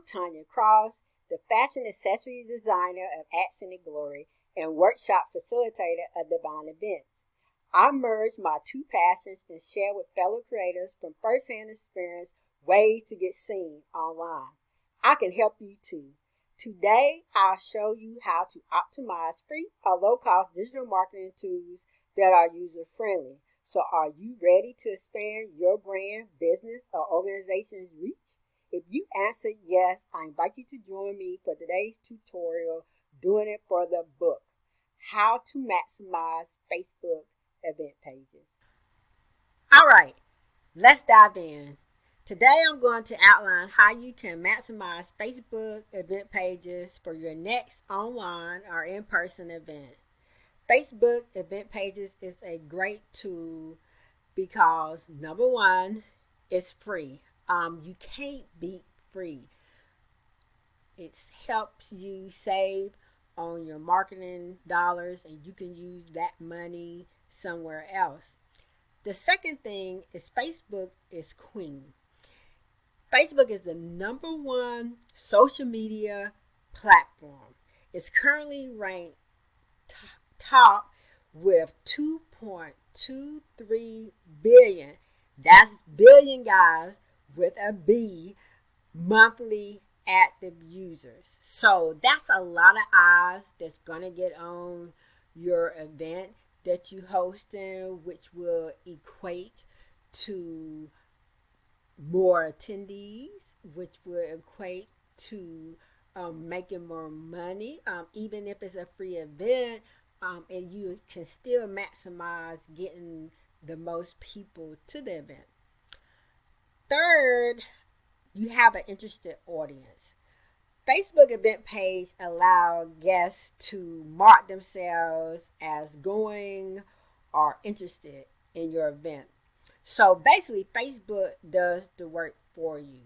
Tanya Cross, the fashion accessory designer of Accent and Glory and workshop facilitator of Divine Events. I merge my two passions and share with fellow creators from firsthand experience ways to get seen online. I can help you too. Today, I'll show you how to optimize free or low cost digital marketing tools that are user friendly. So, are you ready to expand your brand, business, or organization's reach? If you answered yes, I invite you to join me for today's tutorial, Doing It for the Book, How to Maximize Facebook Event Pages. All right, let's dive in. Today I'm going to outline how you can maximize Facebook event pages for your next online or in-person event. Facebook event pages is a great tool because number one, it's free. You can't beat free. It helps you save on your marketing dollars and you can use that money somewhere else. The second thing is Facebook is queen. Facebook is the number one social media platform. It's currently ranked top with 2.23 billion. That's billion, guys, with a B, monthly active users. So that's a lot of eyes that's going to get on your event that you hosting, which will equate to more attendees, which will equate to making more money, even if it's a free event, and you can still maximize getting the most people to the event. Third, you have an interested audience. Facebook event page allow guests to mark themselves as going or interested in your event. So basically, Facebook does the work for you.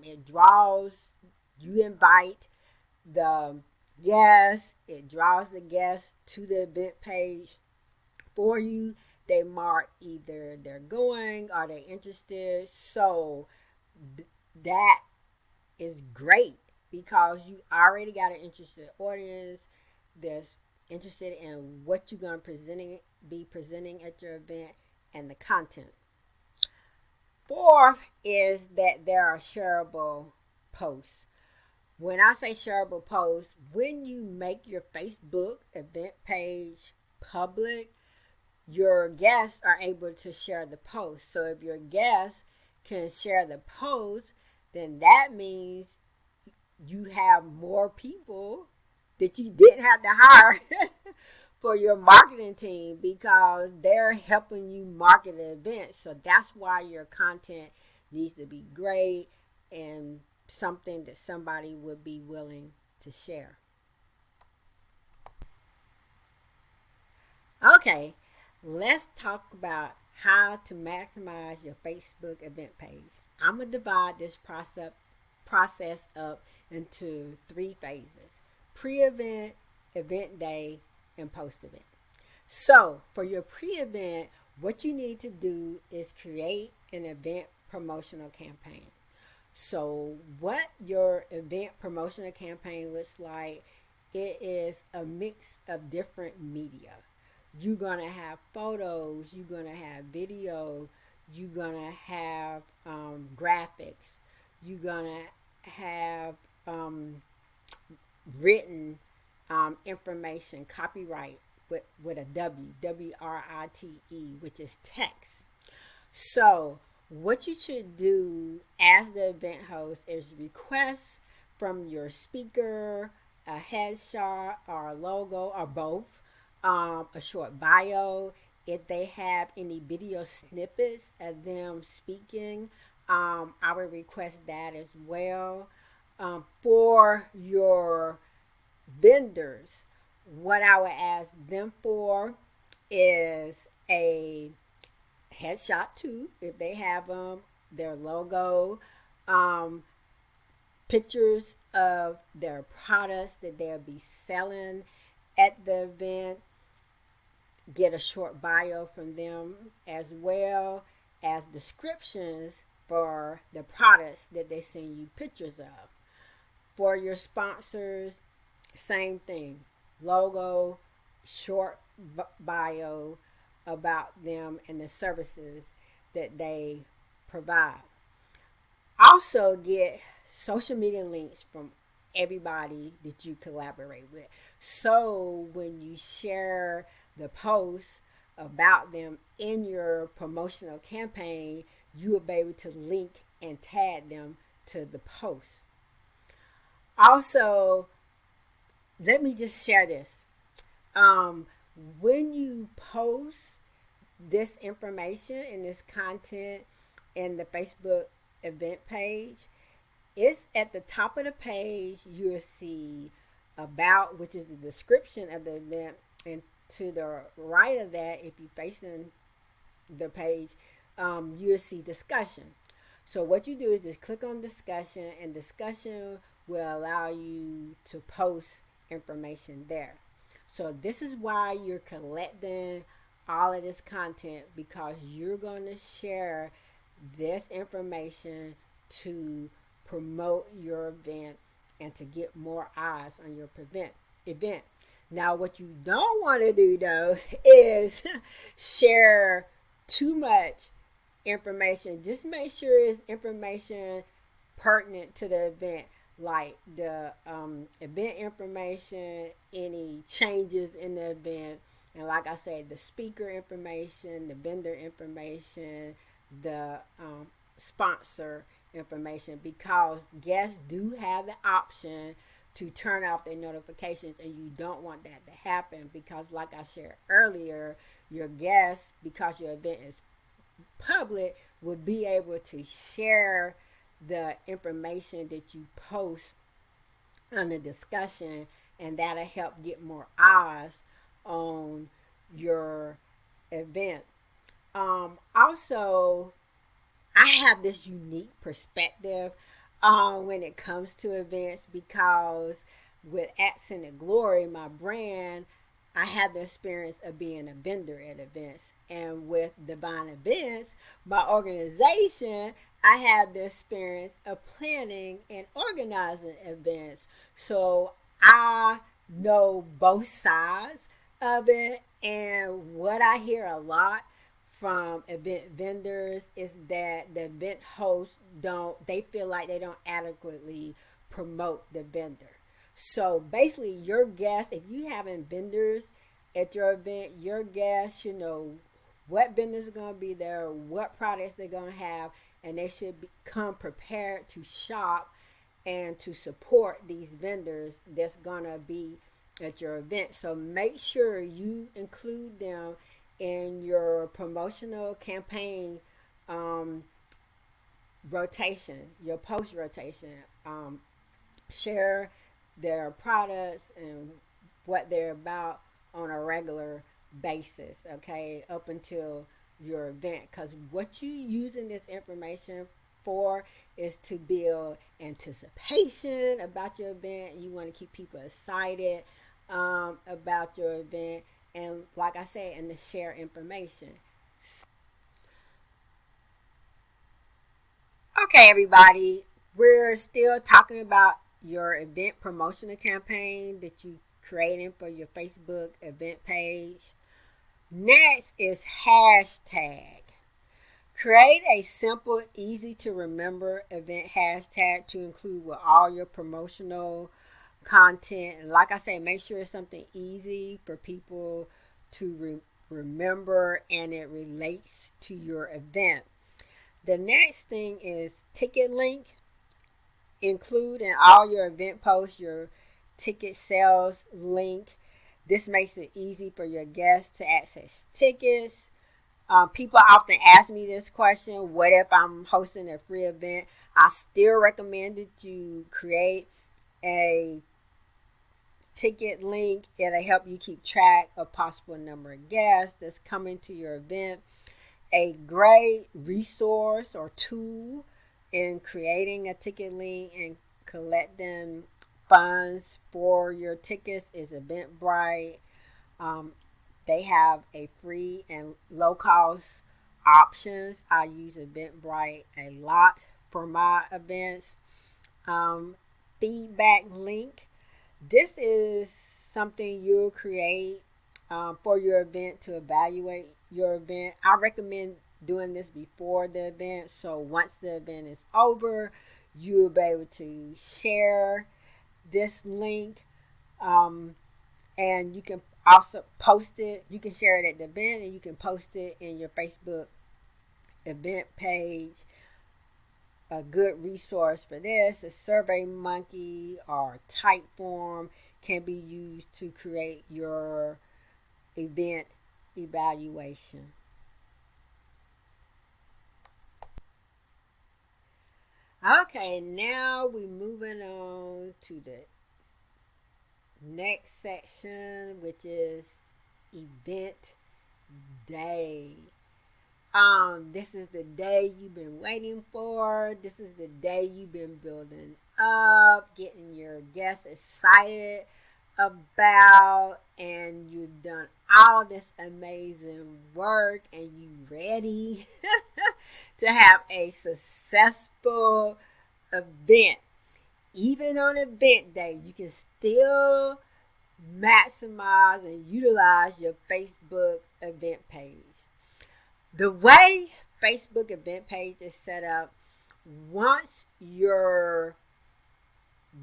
It draws, you invite the guests, it draws the guests to the event page for you. They mark either they're going or they're interested. So that is great because you already got an interested audience that's interested in what you're going to be presenting at your event and the content. Fourth is that there are shareable posts. When I say shareable posts, when you make your Facebook event page public, your guests are able to share the post. So if your guests can share the post, then that means you have more people that you didn't have to hire for your marketing team because they're helping you market the event. So that's why your content needs to be great and something that somebody would be willing to share. Okay, let's talk about how to maximize your Facebook event page. I'm going to divide this process up into 3 phases: pre-event, event day, and post-event. So for your pre-event, what you need to do is create an event promotional campaign. So what your event promotional campaign looks like, it is a mix of different media. You're going to have photos, you're going to have video, you're going to have graphics, you're going to have written information, copyright with a W-R-I-T-E, which is text. So what you should do as the event host is request from your speaker a headshot or a logo or both, a short bio. If they have any video snippets of them speaking, I would request that as well. For your vendors, what I would ask them for is a headshot too, if they have them, their logo, pictures of their products that they'll be selling at the event. Get a short bio from them as well as descriptions for the products that they send you pictures of. For your sponsors, same thing. Logo, short bio about them and the services that they provide. Also, get social media links from everybody that you collaborate with. So when you share the post about them in your promotional campaign, you will be able to link and tag them to the post. Also, let me just share this. Um, when you post this information and this content in the Facebook event page, it's at the top of the page. You'll see about, which is the description of the event, and to the right of that, if you're facing the page, you'll see discussion. So what you do is just click on discussion, and discussion will allow you to post information there. So this is why you're collecting all of this content, because you're going to share this information to promote your event and to get more eyes on your event. Now, what you don't want to do though is share too much information. Just make sure it's information pertinent to the event, like the event information, any changes in the event, and like I said, the speaker information, the vendor information, the sponsor information, because guests do have the option to turn off their notifications, and you don't want that to happen, because like I shared earlier, your guests, because your event is public, will be able to share the information that you post on the discussion, and that'll help get more eyes on your event. Also, I have this unique perspective when it comes to events, because with Accent of Glory, my brand, I have the experience of being a vendor at events. And with Divine Events, my organization, I have the experience of planning and organizing events. So I know both sides of it. And what I hear a lot from event vendors is that the event hosts they feel like they don't adequately promote the vendor. So basically, your guests, if you having vendors at your event, your guests should know what vendors are going to be there, what products they're going to have, and they should become prepared to shop and to support these vendors that's going to be at your event. So make sure you include them in your promotional campaign rotation, your post rotation. Share their products and what they're about on a regular basis, okay, up until your event. Because what you using this information for is to build anticipation about your event. You want to keep people excited about your event, and like I said, and to share information. Okay, everybody, we're still talking about your event promotional campaign that you creating for your Facebook event page. Next is hashtag. Create a simple, easy to remember event hashtag to include with all your promotional content. And like I say, make sure it's something easy for people to remember and it relates to your event. The next thing is ticket link. Include in all your event posts your ticket sales link. This makes it easy for your guests to access tickets. People often ask me this question: what if I'm hosting a free event? I still recommend that you create a ticket link. It'll help you keep track of possible number of guests that's coming to your event. A great resource or tool in creating a ticket link and collecting funds for your tickets is Eventbrite. They have a free and low cost options. I use Eventbrite a lot for my events. feedback link. This is something you'll create for your event to evaluate your event. I recommend doing this before the event, so once the event is over, you'll be able to share this link, um, and you can also post it. You can share it at the event, and you can post it in your Facebook event page. A good resource for this is SurveyMonkey or Typeform can be used to create your event evaluation. Okay, now we're moving on to the next section, which is event day. This is the day you've been waiting for. This is the day you've been building up, getting your guests excited about, and you've done all this amazing work and you ready to have a successful event. Even on event day, you can still maximize and utilize your Facebook event page. The way Facebook event page is set up, once your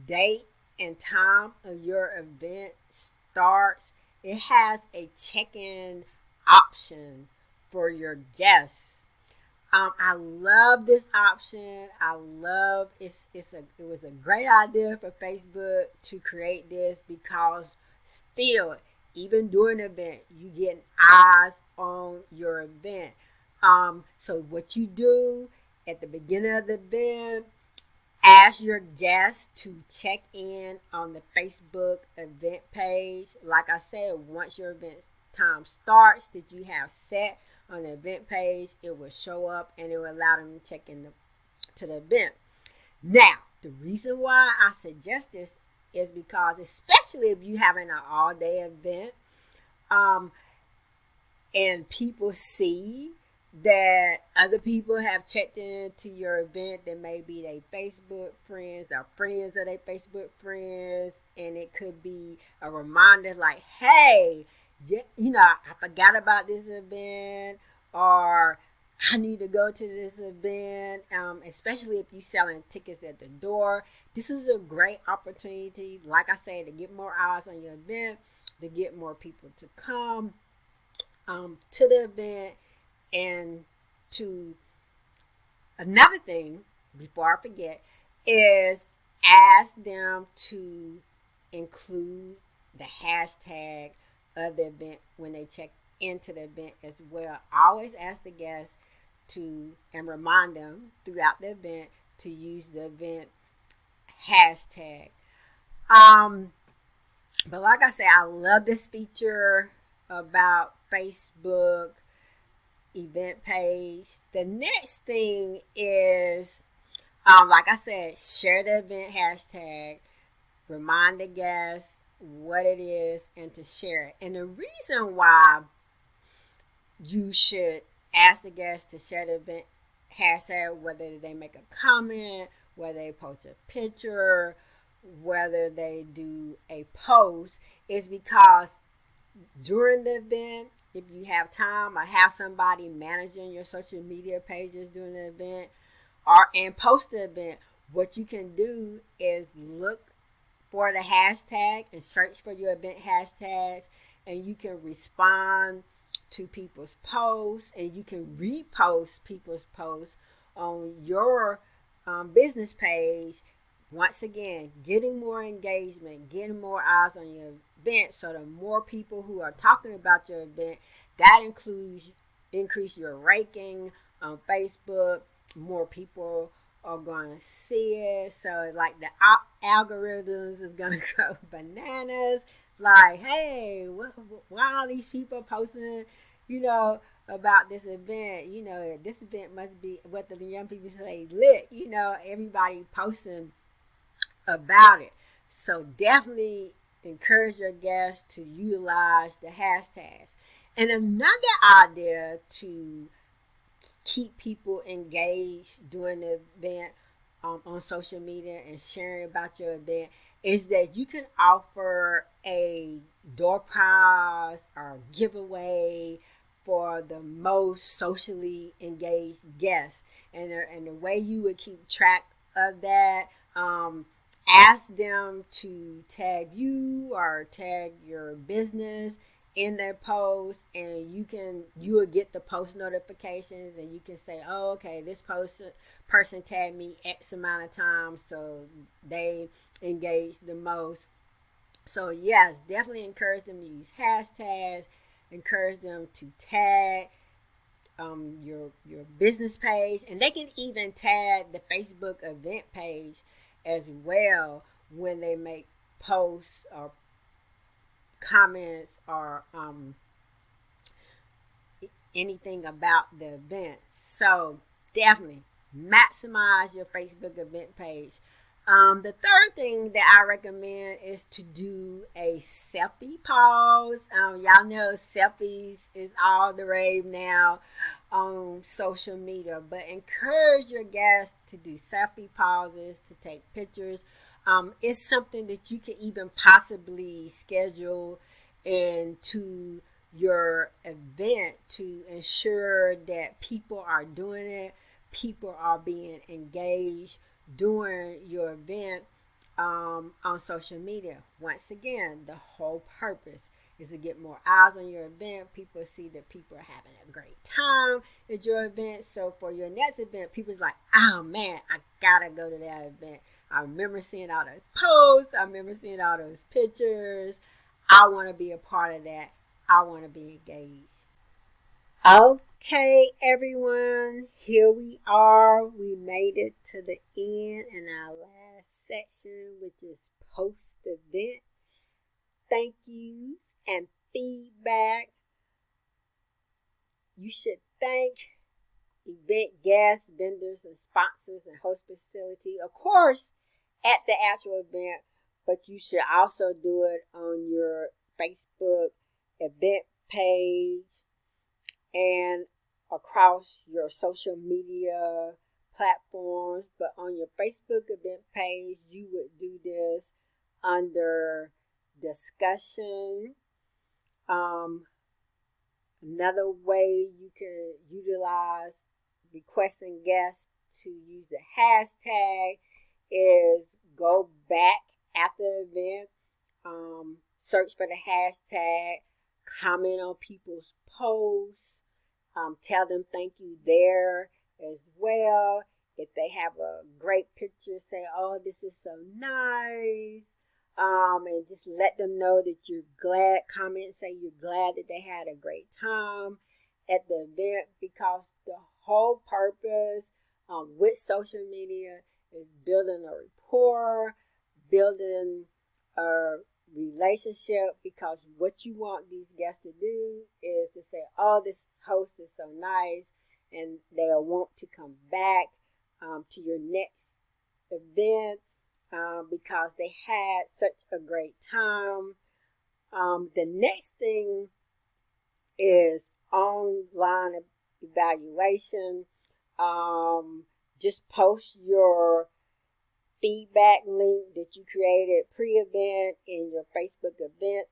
date and time of your event starts, it has a check-in option for your guests. I love this option. It was a great idea for Facebook to create this because still, even during the event, you get eyes on your event. So what you do at the beginning of the event, ask your guests to check in on the Facebook event page. Like I said, once your event time starts that you have set on the event page, it will show up and it will allow them to check in to the event. Now, the reason why I suggest this is because, especially if you're having an all-day event, and people see that other people have checked into your event, that may be their Facebook friends or friends of their Facebook friends, and it could be a reminder like, hey, I forgot about this event, or I need to go to this event, especially if you're selling tickets at the door. This is a great opportunity, like I said, to get more eyes on your event, to get more people to come to the event. And to another thing, before I forget, is ask them to include the hashtag of the event when they check into the event as well. I always ask the guests to, and remind them throughout the event, to use the event hashtag. But like I said, I love this feature about Facebook event page. The next thing is, like I said, share the event hashtag, remind the guests what it is, and to share it. And the reason why you should ask the guests to share the event hashtag, whether they make a comment, whether they post a picture, whether they do a post, is because during the event, if you have time or have somebody managing your social media pages during the event and post the event, what you can do is look for the hashtag and search for your event hashtags, and you can respond to people's posts, and you can repost people's posts on your business page. Once again, getting more engagement, getting more eyes on your event, so the more people who are talking about your event, that increase your ranking on Facebook. More people are going to see it, so like the algorithms is going to go bananas. Like, hey, why are these people posting, about this event? This event must be, what the young people say, lit. Everybody posting about it. So definitely encourage your guests to utilize the hashtags. And another idea to keep people engaged during the event on social media and sharing about your event is that you can offer a door prize or giveaway for the most socially engaged guests. And the way you would keep track of that, ask them to tag you or tag your business in their post, and you will get the post notifications, and you can say, oh, okay, this person tagged me X amount of times, so they engaged the most. So yes, definitely encourage them to use hashtags, encourage them to tag your business page, and they can even tag the Facebook event page as well when they make posts or comments or anything about the event. So definitely maximize your Facebook event page. The third thing that I recommend is to do a selfie pause. Y'all know selfies is all the rave now on social media, but encourage your guests to do selfie pauses, to take pictures. It's something that you can even possibly schedule into your event to ensure that people are doing it, people are being engaged during your event on social media. Once again, the whole purpose is to get more eyes on your event. People see that people are having a great time at your event. So for your next event, people's like, oh man, I gotta go to that event. I remember seeing all those posts. I remember seeing all those pictures. I want to be a part of that. I want to be engaged. Okay, everyone, here we are. We made it to the end in our last section, which is post event thank yous and feedback. You should thank event guests, vendors, and sponsors and host facility, of course, at the actual event, but you should also do it on your Facebook event page and across your social media platforms. But on your Facebook event page, you would do this under discussion. Um, Another way you can utilize requesting guests to use the hashtag is go back after the event, search for the hashtag, comment on people's posts, tell them thank you there as well. If they have a great picture, say, oh, this is so nice. And just let them know that you're glad. Comment and say you're glad that they had a great time at the event, because the whole purpose with social media is building a rapport, building a relationship, because what you want these guests to do is to say, oh, this host is so nice, and they'll want to come back to your next event because they had such a great time. The next thing is online evaluation. Just post your feedback link that you created pre-event in your Facebook event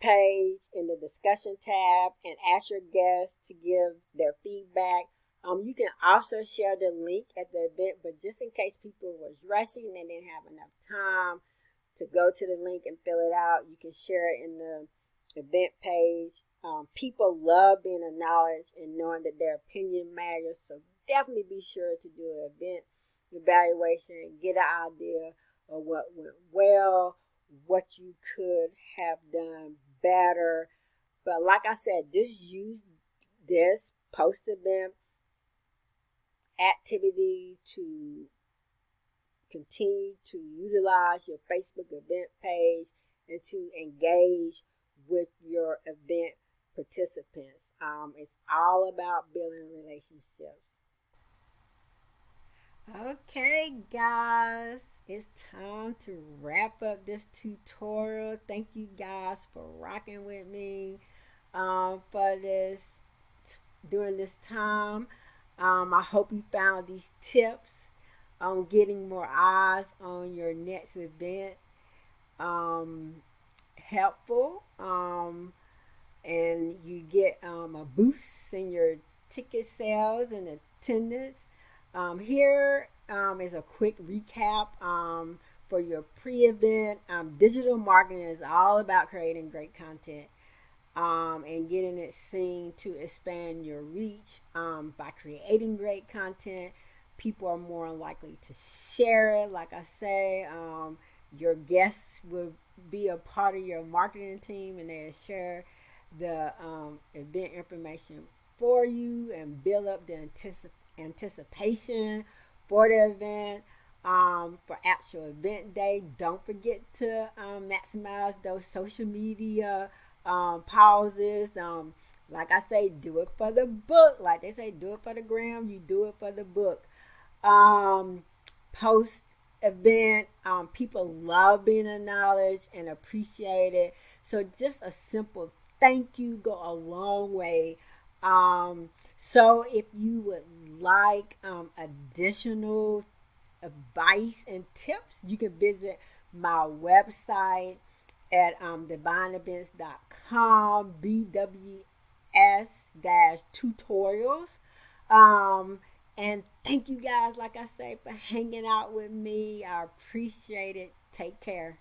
page in the discussion tab, and ask your guests to give their feedback. You can also share the link at the event, but just in case people was rushing and they didn't have enough time to go to the link and fill it out, you can share it in the event page. People love being acknowledged and knowing that their opinion matters, so definitely be sure to do an event evaluation, get an idea of what went well, what you could have done better. But like I said, just use this post event activity to continue to utilize your Facebook event page and to engage with your event participants. It's all about building relationships. Okay, guys, it's time to wrap up this tutorial. Thank you guys for rocking with me for this during this time. I hope you found these tips on getting more eyes on your next event helpful, and you get a boost in your ticket sales and attendance. Here is a quick recap for your pre-event. Digital marketing is all about creating great content and getting it seen to expand your reach. By creating great content, people are more likely to share it. Like I say, your guests will be a part of your marketing team, and they'll share the event information for you and build up the anticipation for the event. For actual event day, don't forget to maximize those social media pauses. Like I say, do it for the book. Like they say, do it for the gram. You do it for the book. Um, Post event, people love being acknowledged and appreciated. So just a simple thank you go a long way. So if you would like additional advice and tips, you can visit my website at divineevents.com, BWS tutorials. And thank you guys, like I say, for hanging out with me. I appreciate it. Take care.